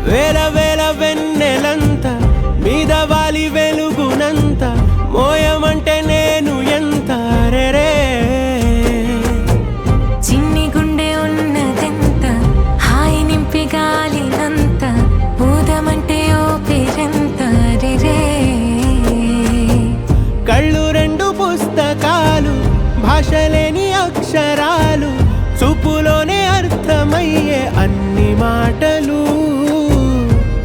వేల వేల వెన్నెలంత మీద వాలి వెలుగునంత మోయమంటే నేను ఎంత రే చిన్ని గుండె ఉన్నదెంత హాయి నింపి గాలినంత ఊదమంటే ఓపిరెంత రే కళ్ళు రెండు పుస్తకాలు భాషలేని అక్షరాలు చూపులోనే అర్థమయ్యే అన్ని మాటలు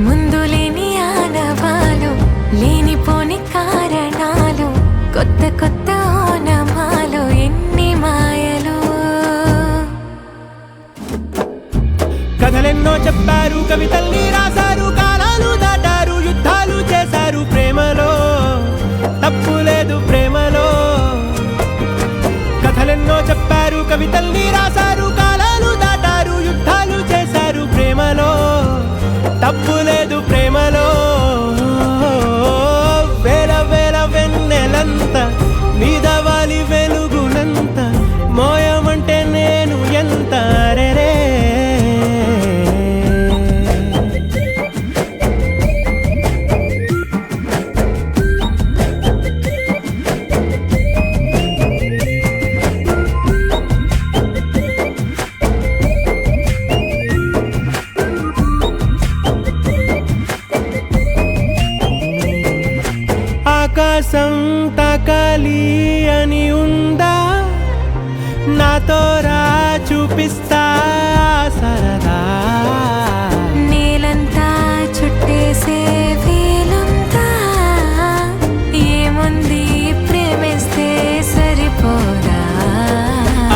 ముందులేని ఆనవాలు లేనిపోని కారణాలు కొత్త కొత్త ఓనమాలు ఎన్ని మాయలు కథలెన్నో చెప్పారు కవితల్ని రాశారు కాలాలు దాటారు యుద్ధాలు చేశారు ప్రేమలో తప్పు లేదు ప్రేమలో కథలెన్నో చెప్పారు కవితల్ని రాశారు కాలాలు దాటారు యుద్ధాలు చేశారు ప్రేమలో తప్పు లేదు ప్రేమలో వేల వేల వెన్నెలంత మీద వాలి వెలుగునంత మోయమంటే నేను ఎంత రే ఆకాశం తాకాలి అని ఉందా నాతో రా చూపిస్తా సరదా నేలంతా చుట్టేసే వీలుందా ఏముంది ప్రేమిస్తే సరిపోదా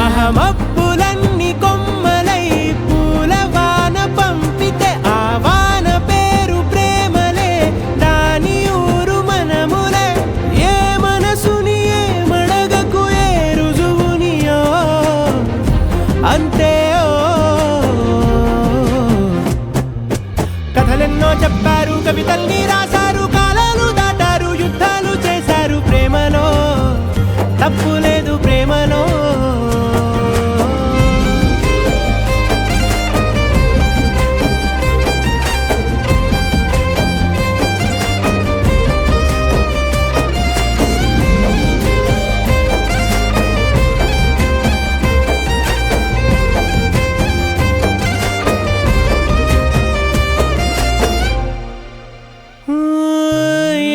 అహమప్పులన్నీ కొమ్మలై పూల వాన పంపితే ఆ వాన పేరు ప్రేమలే దాని ఊరు మనములే ఏ మనసుని ఏ మడగకు ఏ రుజువునియో అంతే కథలెన్నో చెప్పారు కవితల్ని రాశారు కాలాలు దాటారు యుద్ధాలు చేశారు ప్రేమలో తప్పు లేదు ప్రేమలో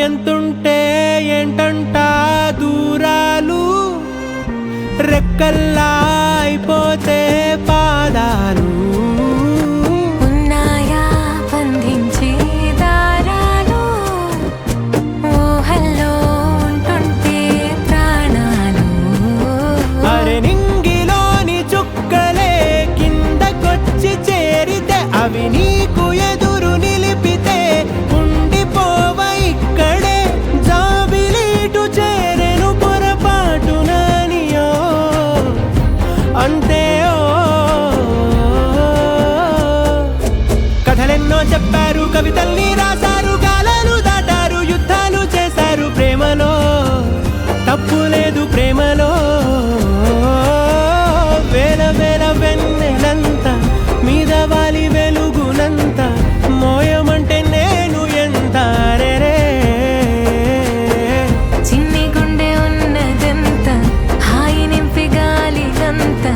ఎంతుంటే ఏంటంట దూరాలు రెక్కల్లా అయిపోతే పాదాలు ఉన్నాయా బంధించే దారాలు ఊహల్లో ఉంటుంటే ప్రాణాలు అరే నింగిలోని చుక్కలే కిందకొచ్చి చేరితే అవి నీకు ఎదురు నిలిపితే ఉండిపోవ ఇక్కడే జాబిలీటు చేరెను పొరపాటుననియో అంతే కథలెన్నో చెప్పారు కవితల్ని రాశారు కాలాలు దాటారు యుద్ధాలు చేశారు ప్రేమలో తప్పు లేదు ప్రేమలో వేల వేల వెన్నెలంత మీద వాలి వెలుగునంత మోయమంటే నేను ఎంత రే చిన్ని గుండె ఉన్నదెంత హాయి నింపి గాలినంత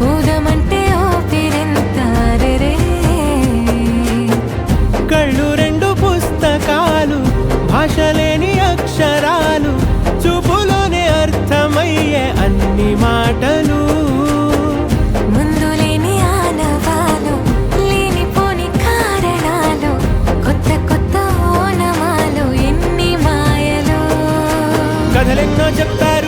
ఊదమంటే ఓపిరెంత రే కళ్ళు రెండు పుస్తకాలు భాషలేని అక్షరాలు చూపులోనే అర్థమయ్యే అన్ని మాటలు ముందులేని ఆనవాలు లేనిపోని కారణాలు కొత్త కొత్త ఓనమాలు ఎన్ని మాయలు కథలెన్నో చెప్పారు